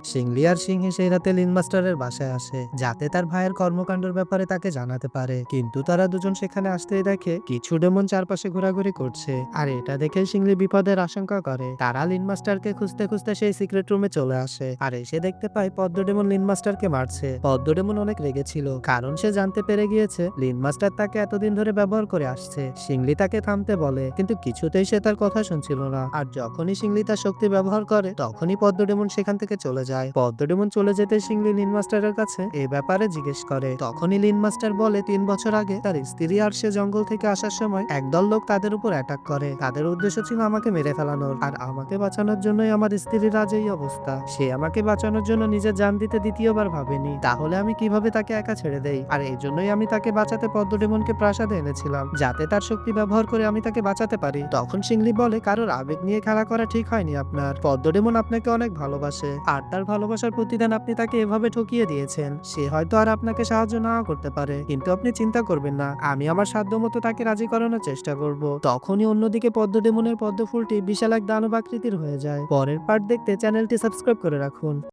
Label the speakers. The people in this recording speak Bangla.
Speaker 1: শিংলি আর সিংহে সেই রাতে লিন মাস্টারের বাসায় আসে যাতে তার ভাইয়ের কর্মকাণ্ডের ব্যাপারে তাকে জানাতে পারে, কিন্তু তারা দুজন সেখানে আসতেই দেখে কিছু ডেমন চারপাশে ঘোরাঘুরি করছে। আর এটা দেখে শিংলি বিপদের আশঙ্কা করে। তারা লিন মাস্টারকে খুঁজতে খুঁজতে সেই সিক্রেট রুমে চলে আসে আর এসে দেখতে পায় পদ্ম ডেমন লিন মাস্টারকে মারছে। পদ্ম ডেমন অনেক রেগেছিল কারণ সে জানতে পেরে গিয়েছে লিন মাস্টার তাকে এতদিন ধরে ব্যবহার করে আসছে। শিংলি তাকে থামতে বলে কিন্তু কিছুতেই সে তার কথা শুনছিল না। আর যখনই শিংলি তার শক্তি ব্যবহার করে তখনই পদ্ম ডেমন সেখান থেকে চলে যায়। পদ্ম ডেমন চলে যেতে শিংলি লিন মাস্টারের কাছে এ ব্যাপারে জিজ্ঞেস করে। তখনই লিন মাস্টার বলে ৩ বছর আগে তার স্ত্রী আর সে জঙ্গল থেকে আসার সময় একদল লোক তাদের উপর অ্যাটাক করে। তাদের উদ্দেশ্য ছিল আমাকে মেরে ফেলানোর, আর আমাকে বাঁচানোর জন্যই আমার স্ত্রীর আজ এই অবস্থা। সে আমাকে বাঁচানোর জন্য নিজের জান দিতে দ্বিতীয়বার ভাবেনি, তাহলে আমি কিভাবে তাকে একা ছেড়ে দেই? আর এই জন্যই আমি তাকে বাঁচাতে পদ্ম ডেমনকে প্রাসাদে এনেছিলাম, যাতে তার শক্তি ব্যবহার করে আমি তাকে বাঁচাতে পারি। তখন শিংলি বলে কারোর আবেগ নিয়ে খেলা করা ঠিক হয়নি আপনার। পদ্ম ডেমন আপনাকে অনেক ভালোবাসে, আর তার ভালোবাসার প্রতিদান আপনি তাকে এভাবে ঠকিয়ে দিয়েছেন। সে হয়তো আর আপনাকে সাহায্য নাও করতে পারে, কিন্তু আপনি চিন্তা করবেন না, আমি আমার সাধ্যমতো তাকে রাজি করানোর চেষ্টা করব। তখনই অন্যদিকে পদ্ম ডেমনের পদ্ম ফুলটি বিশাল এক দানব আকৃতির হয়ে যায়। পরের পার্ট দেখতে চ্যানেলটি সাবস্ক্রাইব করে রাখুন।